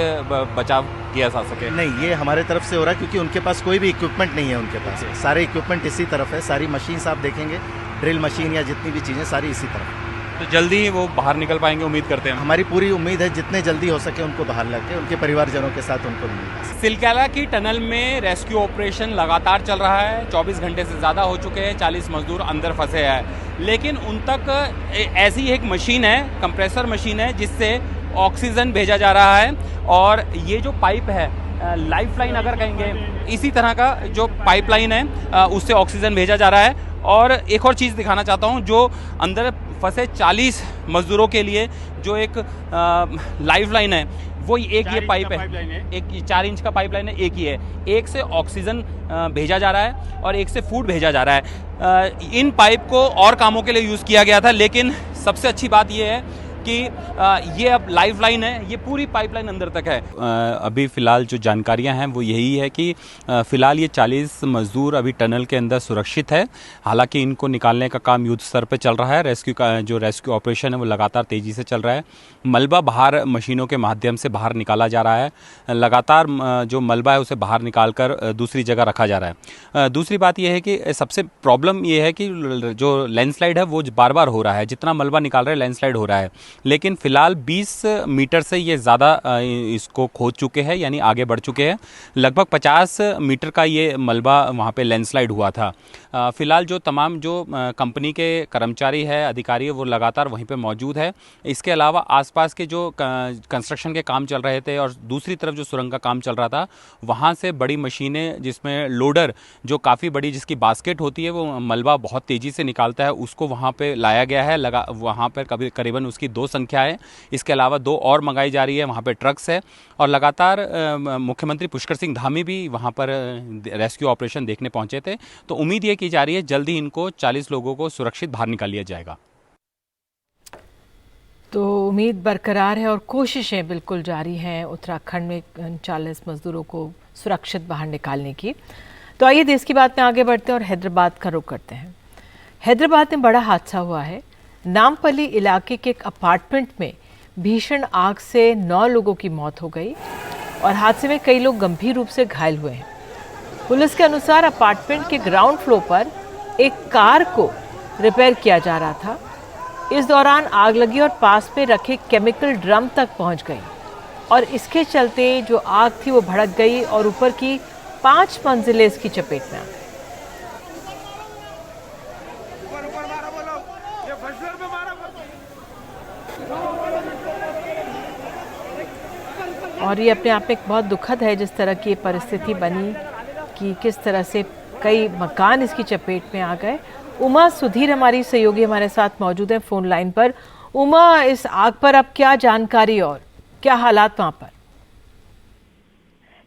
बचाव किया जा सके? नहीं, ये हमारे तरफ से हो रहा है क्योंकि उनके पास कोई भी इक्विपमेंट नहीं है। उनके पास सारे इक्विपमेंट इसी तरफ है, सारी मशीन्स आप देखेंगे, ड्रिल मशीन या जितनी भी चीज़ें सारी इसी तरफ। तो जल्दी ही वो बाहर निकल पाएंगे उम्मीद करते हैं? हमारी पूरी उम्मीद है जितने जल्दी हो सके उनको बाहर लाके उनके परिवारजनों के साथ उनको मिलेंगे। सिलकाला की टनल में रेस्क्यू ऑपरेशन लगातार चल रहा है, 24 घंटे से ज़्यादा हो चुके हैं, 40 मजदूर अंदर फंसे हैं, लेकिन उन तक ऐसी एक मशीन है, कंप्रेसर मशीन है, जिससे ऑक्सीजन भेजा जा रहा है। और ये जो पाइप है, लाइफलाइन अगर कहेंगे, इसी तरह का जो पाइपलाइन है उससे ऑक्सीजन भेजा जा रहा है। और एक और चीज़ दिखाना चाहता हूँ, जो अंदर फंसे 40 मजदूरों के लिए जो एक लाइफलाइन है, वो एक ये पाइप है, एक 4 इंच का पाइपलाइन है, एक ही है। एक से ऑक्सीजन भेजा जा रहा है और एक से फूड भेजा जा रहा है। इन पाइप को और कामों के लिए यूज़ किया गया था, लेकिन सबसे अच्छी बात ये है कि ये अब लाइफलाइन है, ये पूरी पाइपलाइन अंदर तक है। अभी फ़िलहाल जो जानकारियां हैं वो यही है कि फ़िलहाल ये 40 मज़दूर अभी टनल के अंदर सुरक्षित है। हालांकि इनको निकालने का काम युद्ध स्तर पे चल रहा है। जो रेस्क्यू ऑपरेशन है वो लगातार तेज़ी से चल रहा है। मलबा बाहर मशीनों के माध्यम से बाहर निकाला जा रहा है। लगातार जो मलबा है उसे बाहर निकाल कर दूसरी जगह रखा जा रहा है। दूसरी बात यह है कि सबसे प्रॉब्लम ये है कि जो लैंडस्लाइड है वो बार बार हो रहा है। जितना मलबा निकाल रहे हैं लैंडस्लाइड हो रहा है, लेकिन फ़िलहाल 20 मीटर से ये ज़्यादा इसको खोद चुके हैं, यानी आगे बढ़ चुके हैं। लगभग 50 मीटर का ये मलबा वहाँ पे लैंडस्लाइड हुआ था। फ़िलहाल जो तमाम जो कंपनी के कर्मचारी है, अधिकारी है, वो लगातार वहीं पे मौजूद है। इसके अलावा आसपास के जो कंस्ट्रक्शन के काम चल रहे थे और दूसरी तरफ जो सुरंग का काम चल रहा था, वहाँ से बड़ी मशीनें, जिसमें लोडर जो काफ़ी बड़ी, जिसकी बास्केट होती है, वो मलबा बहुत तेज़ी से निकालता है, उसको वहाँ पर लाया गया है। वहाँ पर करीबन उसकी 2 संख्या है। इसके अलावा 2 और मंगाई जा रही है। वहाँ पे ट्रक्स है और लगातार मुख्यमंत्री पुष्कर सिंह धामी भी वहाँ पर रेस्क्यू ऑपरेशन देखने पहुँचे थे। तो उम्मीद ये की जा रही है जल्दी इनको 40 लोगों को सुरक्षित बाहर निकाल लिया जाएगा। तो उम्मीद बरकरार है और कोशिशें बिल्कुल जारी हैं उत्तराखंड में 40 मजदूरों को सुरक्षित बाहर निकालने की। तो आइए देश की बात में आगे बढ़ते हैं और हैदराबाद का रुख करते हैं। हैदराबाद में बड़ा हादसा हुआ है। नामपल्ली इलाके के एक अपार्टमेंट में भीषण आग से 9 लोगों की मौत हो गई और हादसे में कई लोग गंभीर रूप से घायल हुए हैं। पुलिस के अनुसार अपार्टमेंट के ग्राउंड फ्लोर पर एक कार को रिपेयर किया जा रहा था। इस दौरान आग लगी और पास में रखे केमिकल ड्रम तक पहुंच गई और इसके चलते जो आग थी वो भड़क गई और ऊपर की 5 मंजिलें इसकी चपेट में आ गई। और ये अपने आप में बहुत दुखद है जिस तरह की परिस्थिति बनी कि किस तरह से कई मकान इसकी चपेट में आ गए। उमा सुधीर हमारी सहयोगी हमारे साथ मौजूद है फोन लाइन पर। उमा, इस आग पर अब क्या जानकारी और क्या हालात वहाँ पर?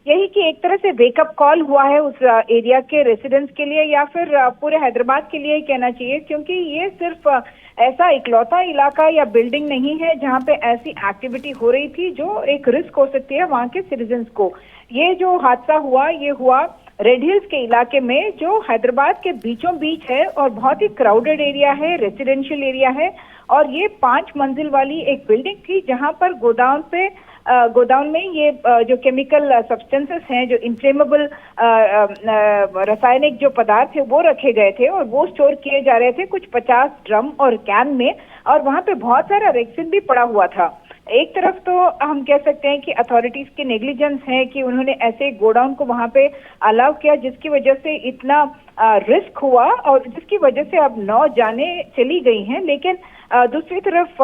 यही कि एक तरह से वेकअप कॉल हुआ है उस एरिया के रेसिडेंट्स के लिए या फिर पूरे हैदराबाद के लिए ही कहना चाहिए, क्योंकि ये सिर्फ ऐसा इकलौता इलाका या बिल्डिंग नहीं है जहां पे ऐसी एक्टिविटी हो रही थी जो एक रिस्क हो सकती है वहां के सिटीजन्स को। ये जो हादसा हुआ ये हुआ रेड हिल्स के इलाके में जो हैदराबाद के बीचों बीच है और बहुत ही क्राउडेड एरिया है, रेसिडेंशियल एरिया है। और ये 5 मंजिल वाली एक बिल्डिंग थी जहां पर गोडाउन में ये जो केमिकल सब्सटेंसेस हैं, जो इन्फ्लेमेबल रासायनिक जो पदार्थ थे वो रखे गए थे और वो स्टोर किए जा रहे थे कुछ 50 ड्रम और कैन में। और वहां पे बहुत सारा रेक्सिन भी पड़ा हुआ था। एक तरफ तो हम कह सकते हैं कि अथॉरिटीज की नेग्लिजेंस है कि उन्होंने ऐसे गोडाउन को वहां पे अलाउ किया जिसकी वजह से इतना रिस्क हुआ और जिसकी वजह से अब 9 जानें चली गई हैं। लेकिन दूसरी तरफ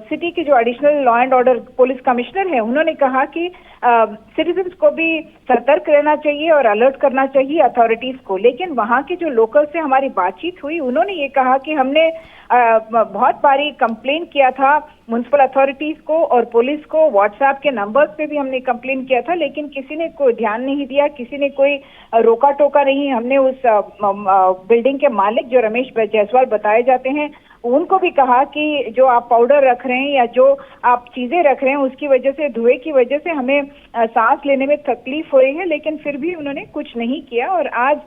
सिटी के जो additional law and order police commissioner है उन्होंने कहा कि सिटीजन्स को भी सतर्क रहना चाहिए और अलर्ट करना चाहिए अथॉरिटीज को। लेकिन वहां के जो लोकल से हमारी बातचीत हुई उन्होंने ये कहा कि हमने बहुत बारी कंप्लेन किया था म्युनिसिपल अथॉरिटीज को और पुलिस को, व्हाट्सएप के नंबर्स पे भी हमने कंप्लेन किया था, लेकिन किसी ने कोई ध्यान नहीं दिया, किसी ने कोई रोका टोका नहीं। हमने उस बिल्डिंग के मालिक जो रमेश जायसवाल बताए जाते हैं उनको भी कहा कि जो आप पाउडर रख रहे हैं या जो आप चीजें रख रहे हैं उसकी वजह से, धुएं की वजह से हमें सांस लेने में तकलीफ हो रही है, लेकिन फिर भी उन्होंने कुछ नहीं किया। और आज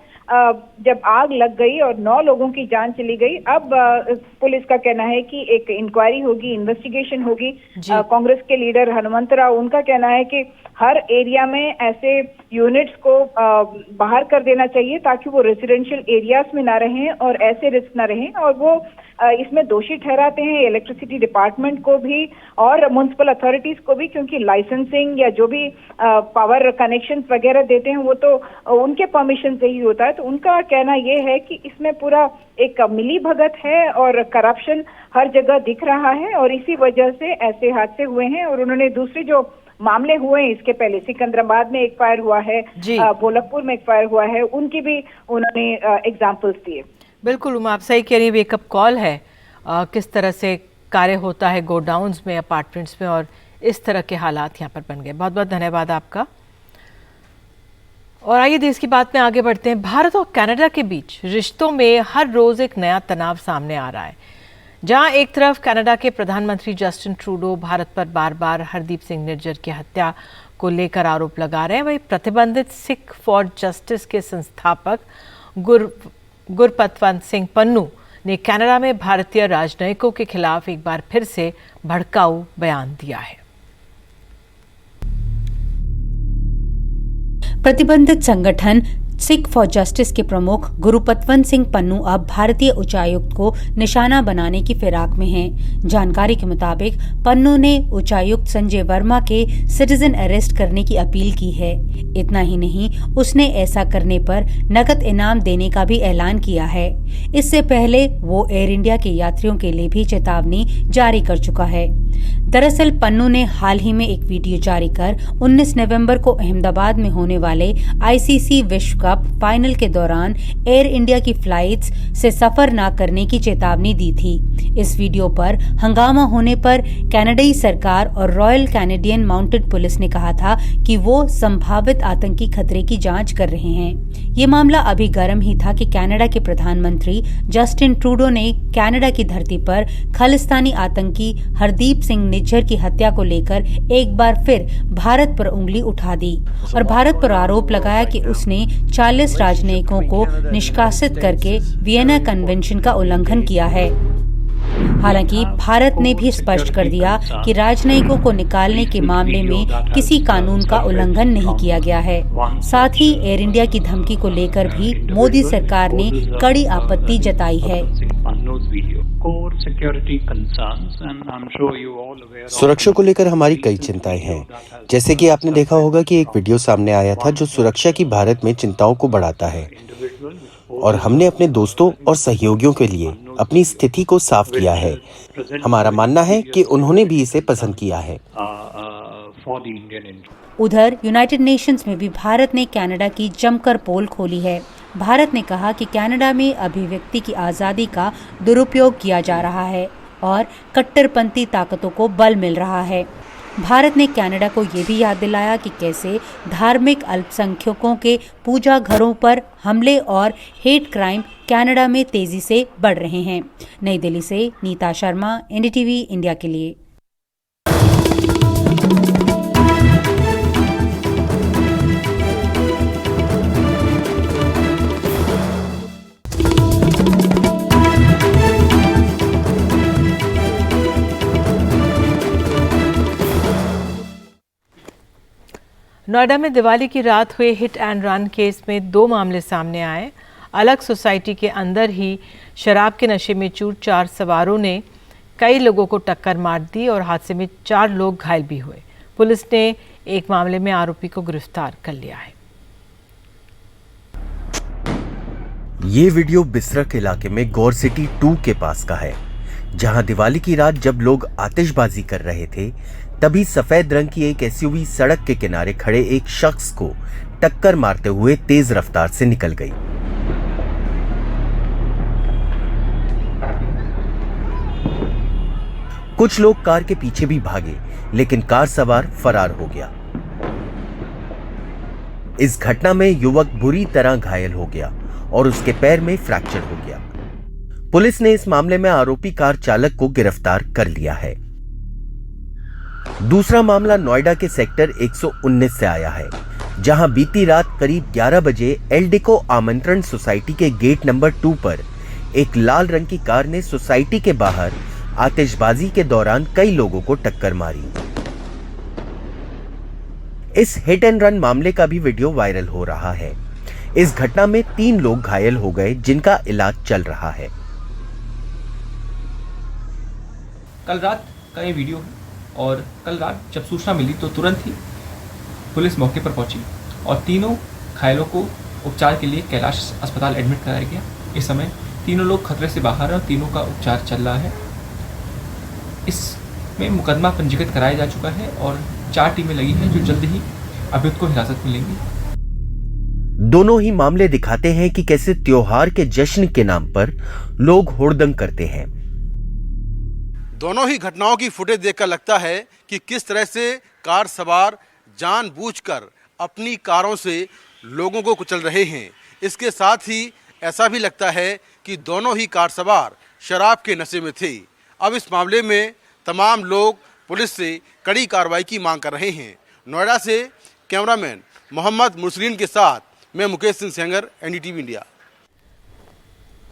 जब आग लग गई और 9 लोगों की जान चली गई, अब पुलिस का कहना है कि एक इंक्वायरी होगी, इन्वेस्टिगेशन होगी। कांग्रेस के लीडर हनुमंतराव, उनका कहना है कि हर एरिया में ऐसे यूनिट्स को बाहर कर देना चाहिए ताकि वो रेजिडेंशियल एरियाज में ना रहें और ऐसे रिस्क ना रहें। और वो इसमें दोषी ठहराते हैं इलेक्ट्रिसिटी डिपार्टमेंट को भी और म्युनिसिपल अथॉरिटीज को भी, क्योंकि लाइसेंसिंग या जो भी पावर कनेक्शंस वगैरह देते हैं वो तो उनके परमिशन से ही होता है। तो उनका कहना ये है कि इसमें पूरा एक मिली भगत है और करप्शन हर जगह दिख रहा है और इसी वजह से ऐसे हादसे हुए हैं। और उन्होंने दूसरे जो मामले हुए हैं इसके पहले, सिकंदराबाद में एक फायर हुआ है, बोलकपुर में एक फायर हुआ है, उनकी भी उन्होंने एग्जाम्पल्स दिए। बिल्कुल उमा, आप सही कह रही हैं, वेकअप कॉल है किस तरह से कार्य होता है गोडाउन्स में, अपार्टमेंट्स में, और इस तरह के हालात यहाँ पर बन गए। बहुत बहुत धन्यवाद आपका। और आइए देश की बात में आगे बढ़ते हैं। भारत और कनाडा के बीच रिश्तों में हर रोज एक नया तनाव सामने आ रहा है। जहां एक तरफ कनाडा के प्रधानमंत्री जस्टिन ट्रूडो भारत पर बार बार हरदीप सिंह निज्जर की हत्या को लेकर आरोप लगा रहे हैं, वहीं प्रतिबंधित सिख फॉर जस्टिस के संस्थापक गुरपतवंत सिंह पन्नू ने कनाडा में भारतीय राजनयिकों के खिलाफ एक बार फिर से भड़काऊ बयान दिया है। प्रतिबंधित संगठन सिख फॉर जस्टिस के प्रमुख गुरुपतवंत सिंह पन्नू अब भारतीय उच्चायुक्त को निशाना बनाने की फिराक में हैं। जानकारी के मुताबिक पन्नू ने उच्चायुक्त संजय वर्मा के सिटीजन अरेस्ट करने की अपील की है। इतना ही नहीं, उसने ऐसा करने पर नकद इनाम देने का भी ऐलान किया है। इससे पहले वो एयर इंडिया के यात्रियों के लिए भी चेतावनी जारी कर चुका है। दरअसल पन्नू ने हाल ही में एक वीडियो जारी कर 19 नवंबर को अहमदाबाद में होने वाले आईसीसी विश्व कप फाइनल के दौरान एयर इंडिया की फ्लाइट्स से सफर न करने की चेतावनी दी थी। इस वीडियो पर हंगामा होने पर कनाडाई सरकार और रॉयल कैनेडियन माउंटेड पुलिस ने कहा था कि वो संभावित आतंकी खतरे की जांच कर रहे हैं। ये मामला अभी गर्म ही था कि कनाडा के प्रधानमंत्री जस्टिन ट्रूडो ने कनाडा की धरती पर खालिस्तानी आतंकी हरदीप सिंह निज्जर की हत्या को लेकर एक बार फिर भारत पर उंगली उठा दी और भारत पर आरोप लगाया कि उसने 40 राजनयिकों को निष्कासित करके वियना कन्वेंशन का उल्लंघन किया है। हालांकि भारत ने भी स्पष्ट कर दिया कि राजनयिकों को निकालने के मामले में किसी कानून का उल्लंघन नहीं किया गया है। साथ ही एयर इंडिया की धमकी को लेकर भी मोदी सरकार ने कड़ी आपत्ति जताई है। सुरक्षा को लेकर हमारी कई चिंताएं हैं। जैसे कि आपने देखा होगा कि एक वीडियो सामने आया था जो सुरक्षा की भारत में चिंताओं को बढ़ाता है, और हमने अपने दोस्तों और सहयोगियों के लिए अपनी स्थिति को साफ किया है। हमारा मानना है कि उन्होंने भी इसे पसंद किया है। उधर यूनाइटेड नेशंस में भी भारत ने कनाडा की जमकर पोल खोली है। भारत ने कहा कि कनाडा में अभिव्यक्ति की आज़ादी का दुरुपयोग किया जा रहा है और कट्टरपंथी ताकतों को बल मिल रहा है। भारत ने कनाडा को ये भी याद दिलाया कि कैसे धार्मिक अल्पसंख्यकों के पूजा घरों पर हमले और हेट क्राइम कनाडा में तेजी से बढ़ रहे हैं। नई दिल्ली से नीता शर्मा, एनडीटीवी इंडिया के लिए। नोएडा में दिवाली की रात हुए हिट एंड रन केस में 2 मामले सामने आए। अलग सोसाइटी के अंदर ही शराब के नशे में चूर 4 सवारों ने कई लोगों को टक्कर मार दी और हादसे में 4 लोग घायल भी हुए। पुलिस ने एक मामले में आरोपी को गिरफ्तार कर लिया है। ये वीडियो बिसरक इलाके में गौर सिटी 2 के पास का है, जहां दिवाली की रात जब लोग आतिशबाजी कर रहे थे तभी सफेद रंग की एक एसयूवी सड़क के किनारे खड़े एक शख्स को टक्कर मारते हुए तेज रफ्तार से निकल गई। कुछ लोग कार के पीछे भी भागे, लेकिन कार सवार फरार हो गया। इस घटना में युवक बुरी तरह घायल हो गया और उसके पैर में फ्रैक्चर हो गया। पुलिस ने इस मामले में आरोपी कार चालक को गिरफ्तार कर लिया है। दूसरा मामला नोएडा के सेक्टर 119 से आया है, जहां बीती रात करीब 11 बजे एल्डिको आमंत्रण सोसाइटी के गेट नंबर 2 पर एक लाल रंग की कार ने सोसाइटी के बाहर आतिशबाजी के दौरान कई लोगों को टक्कर मारी। इस हिट एंड रन मामले का भी वीडियो वायरल हो रहा है। इस घटना में 3 लोग घायल हो गए, जिनका इलाज चल रहा है। कल रात का ये वीडियो है और कल रात जब सूचना मिली तो तुरंत ही पुलिस मौके पर पहुंची और तीनों घायलों को उपचार के लिए कैलाश अस्पताल एडमिट कराया गया। इस समय तीनों लोग खतरे से बाहर हैं और तीनों का उपचार चल रहा है। इसमें मुकदमा पंजीकृत कराया जा चुका है और 4 टीमें लगी हैं जो जल्द ही अभियुक्त को हिरासत में लेंगी। दोनों ही मामले दिखाते हैं कि कैसे त्योहार के जश्न के नाम पर लोग हुड़दंग करते हैं। दोनों ही घटनाओं की फुटेज देखकर लगता है कि किस तरह से कार सवार जानबूझकर अपनी कारों से लोगों को कुचल रहे हैं। इसके साथ ही ऐसा भी लगता है कि दोनों ही कार सवार शराब के नशे में थे। अब इस मामले में तमाम लोग पुलिस से कड़ी कार्रवाई की मांग कर रहे हैं। नोएडा से कैमरामैन मोहम्मद मुरसलीन के साथ मैं मुकेश सिंह सेंगर, एनडीटीवी इंडिया।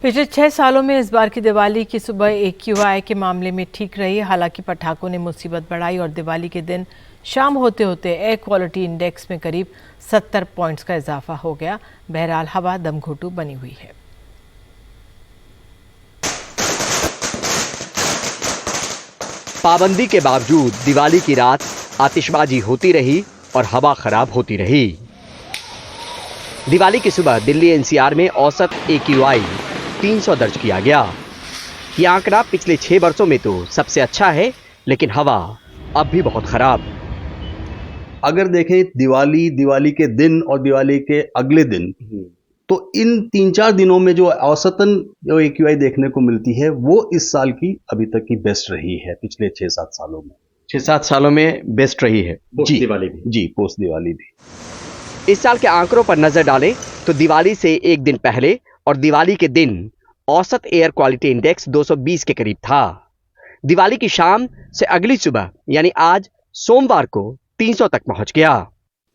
पिछले 6 सालों में इस बार की दिवाली की सुबह AQI के मामले में ठीक रही। हालांकि पटाखों ने मुसीबत बढ़ाई और दिवाली के दिन शाम होते होते एयर क्वालिटी इंडेक्स में करीब 70 पॉइंट्स का इजाफा हो गया। बहरहाल हवा दमघोटू बनी हुई है। पाबंदी के बावजूद दिवाली की रात आतिशबाजी होती रही और हवा खराब होती रही। दिवाली की सुबह दिल्ली NCR में औसत AQI 300 दर्ज किया गया। ये आंकड़ा पिछले 6 वर्षों में तो सबसे अच्छा है, लेकिन हवा अब भी बहुत खराब। अगर देखें दिवाली के दिन और दिवाली के अगले दिन, तो इन 3-4 दिनों में जो औसतन जो AQI देखने को मिलती है वो इस साल की अभी तक की बेस्ट रही है। पिछले 6-7 सालों में 6-7 सालों में बेस्ट रही है जी, दिवाली भी जी, पोस्ट दिवाली भी। इस साल के आंकड़ों पर नजर डालें तो दिवाली से एक दिन पहले और दिवाली के दिन औसत एयर क्वालिटी इंडेक्स 220 के करीब था। दिवाली की शाम से अगली सुबह यानी आज सोमवार को 300 तक पहुंच गया।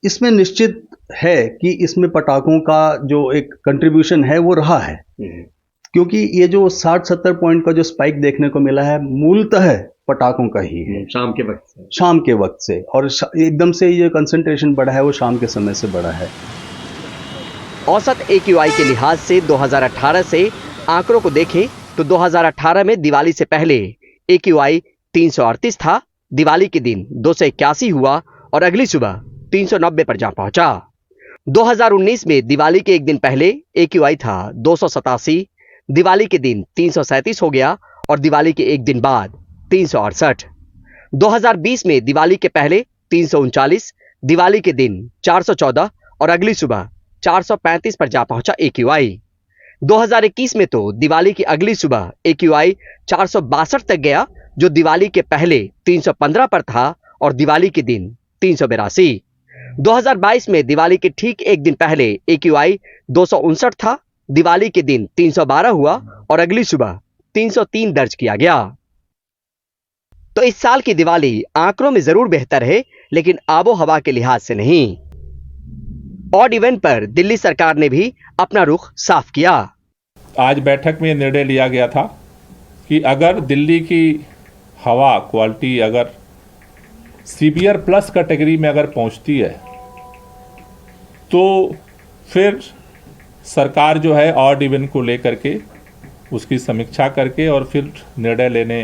इसमें निश्चित है कि इसमें पटाखों का जो एक कंट्रीब्यूशन है वो रहा है, क्योंकि ये जो 60-70 पॉइंट का जो स्पाइक देखने को मिला है मूलतः पटाखों का ही है। शाम के वक्त से और एकदम से ये कंसंट्रेशन बढ़ा है वो शाम के समय से बढ़ा है। औसत AQI के लिहाज से 2018 से आंकड़ों को देखें तो 2018 में दिवाली से पहले AQI 338 था, दिवाली के दिन 281 हुआ और अगली सुबह 390 पर जा पहुंचा। 2019 में दिवाली के एक दिन पहले AQI था 287, दिवाली के दिन 337 हो गया और दिवाली के एक दिन बाद 368। 2020 में दिवाली के पहले 339, दिवाली के दिन 414 और अगली सुबह 435 पर जा पहुंचा AQI। 2021 में तो दिवाली की अगली सुबह AQI 462 तक गया, जो दिवाली के पहले 315 पर था और दिवाली के दिन 382। 2022 में दिवाली के ठीक एक दिन पहले AQI 259 था, दिवाली के दिन 312 हुआ और अगली सुबह 303 दर्ज किया गया। तो इस साल की दिवाली आंकड़ों में जरूर बेहतर है, लेकिन आबो हवा के लिहाज से नहीं। ऑड इवन पर दिल्ली सरकार ने भी अपना रुख साफ किया। आज बैठक में निर्णय लिया गया था कि अगर दिल्ली की हवा क्वालिटी अगर सीवियर प्लस कैटेगरी में अगर पहुंचती है तो फिर सरकार जो है ऑड इवन को लेकर के उसकी समीक्षा करके और फिर निर्णय लेने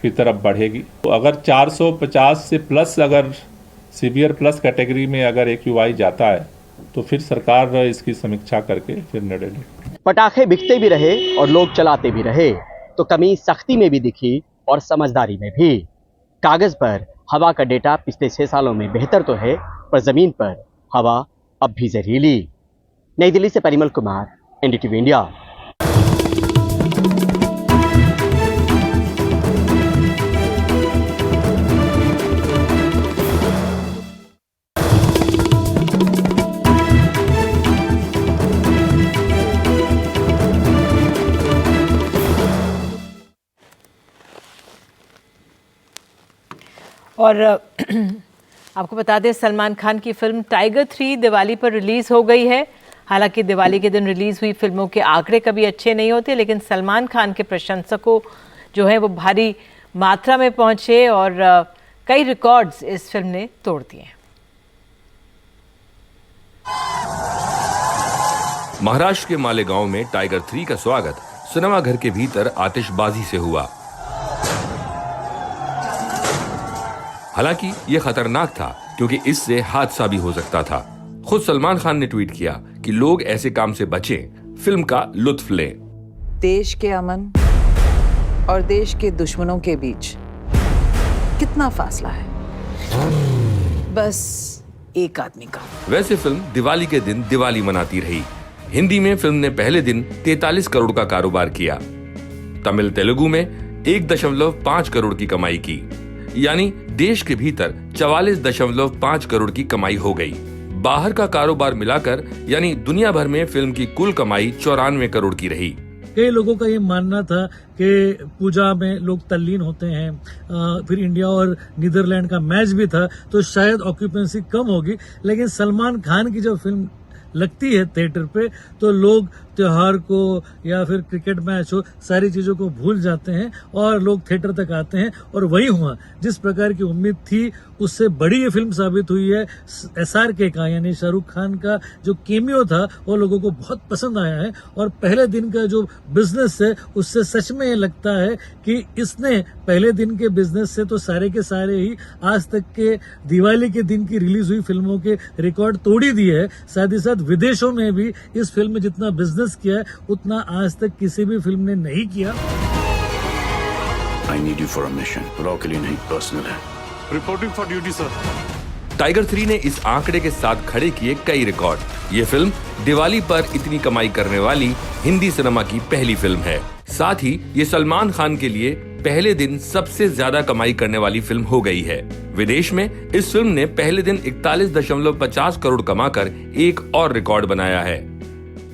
की तरफ बढ़ेगी। तो अगर 450 से प्लस अगर सीवियर प्लस कैटेगरी में अगर AQI जाता है तो फिर सरकार इसकी समीक्षा करके फिर निर्णय ले। पटाखे बिकते भी रहे और लोग चलाते भी रहे, तो कमी सख्ती में भी दिखी और समझदारी में भी। कागज पर हवा का डेटा पिछले 6 सालों में बेहतर तो है, पर जमीन पर हवा अब भी जहरीली। नई दिल्ली से परिमल कुमार, NDTV इंडिया। और आपको बता दें, सलमान खान की फिल्म टाइगर 3 दिवाली पर रिलीज़ हो गई है। हालांकि दिवाली के दिन रिलीज़ हुई फिल्मों के आंकड़े कभी अच्छे नहीं होते, लेकिन सलमान खान के प्रशंसकों जो हैं वो भारी मात्रा में पहुंचे और कई रिकॉर्ड्स इस फिल्म ने तोड़ दिए। महाराष्ट्र के मालेगांव में टाइगर 3 का स्वागत सिनेमाघर के भीतर आतिशबाजी से हुआ। हालांकि यह खतरनाक था क्योंकि इससे हादसा भी हो सकता था। खुद सलमान खान ने ट्वीट किया कि लोग ऐसे काम से बचें, फिल्म का लुत्फ लें। देश के अमन और देश के दुश्मनों के बीच कितना फासला है, बस एक आदमी का। वैसे फिल्म दिवाली के दिन दिवाली मनाती रही। हिंदी में फिल्म ने पहले दिन 43 करोड़ का कारोबार किया। तमिल तेलुगु में 1.5 करोड़ की कमाई की, यानी देश के भीतर 44.5 करोड़ की कमाई हो गई। बाहर का कारोबार मिलाकर यानी दुनिया भर में फिल्म की कुल कमाई 94 करोड़ की रही। कई लोगों का ये मानना था कि पूजा में लोग तल्लीन होते हैं, फिर इंडिया और नीदरलैंड का मैच भी था तो शायद ऑक्यूपेंसी कम होगी, लेकिन सलमान खान की जब फिल्म लगती है थिएटर पे तो लोग त्योहार को या फिर क्रिकेट मैच हो, सारी चीजों को भूल जाते हैं और लोग थिएटर तक आते हैं। और वही हुआ, जिस प्रकार की उम्मीद थी उससे बड़ी ये फिल्म साबित हुई है। SRK का यानी शाहरुख खान का जो केमियो था वो लोगों को बहुत पसंद आया है और पहले दिन का जो बिजनेस है उससे सच में ये लगता है कि इसने पहले दिन के बिजनेस से तो सारे के सारे ही आज तक के दिवाली के दिन की रिलीज हुई फिल्मों के रिकॉर्ड तोड़ ही दिए है। साथ ही साथ विदेशों में भी इस फिल्म में जितना बिजनेस किया है उतना आज तक किसी भी फिल्म ने नहीं किया। I need you for a mission, raw के लिए नहीं, पर्सनल है। Reporting for duty sir. Tiger 3 ने इस आंकड़े के साथ खड़े किए कई रिकॉर्ड। ये फिल्म दिवाली पर इतनी कमाई करने वाली हिंदी सिनेमा की पहली फिल्म है। साथ ही ये सलमान खान के लिए पहले दिन सबसे ज्यादा कमाई करने वाली फिल्म हो गई है। विदेश में इस फिल्म ने पहले दिन 41.50 करोड़ कमाकर एक और रिकॉर्ड बनाया है।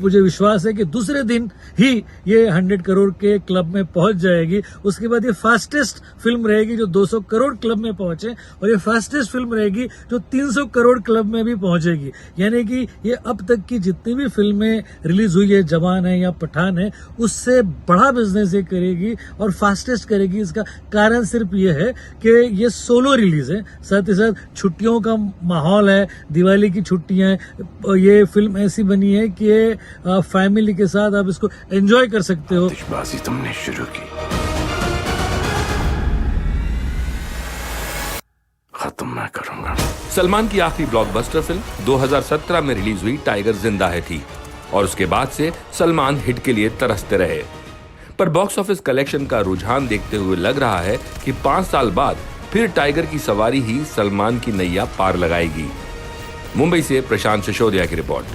मुझे विश्वास है कि दूसरे दिन ही ये 100 करोड़ के क्लब में पहुंच जाएगी। उसके बाद ये फास्टेस्ट फिल्म रहेगी जो 200 करोड़ क्लब में पहुंचे और ये फास्टेस्ट फिल्म रहेगी जो 300 करोड़ क्लब में भी पहुंचेगी। यानी कि ये अब तक की जितनी भी फिल्में रिलीज हुई है, जवान है या पठान है, उससे बड़ा बिजनेस ये करेगी और फास्टेस्ट करेगी। इसका कारण सिर्फ ये है कि ये सोलो रिलीज है, साथ ही साथ छुट्टियों का माहौल है, दिवाली की छुट्टियां। ये फिल्म ऐसी बनी है कि फैमिली के साथ आप इसको एंजॉय कर सकते हो। आतिशबाजी तुमने शुरू की, खत्म मैं करूंगा। सलमान की आखिरी ब्लॉकबस्टर फिल्म 2017 में रिलीज हुई टाइगर जिंदा है थी और उसके बाद से सलमान हिट के लिए तरसते रहे। पर बॉक्स ऑफिस कलेक्शन का रुझान देखते हुए लग रहा है कि 5 साल बाद फिर टाइगर की सवारी ही सलमान की नैया पार लगाएगी। मुंबई से प्रशांत सिसोदिया की रिपोर्ट।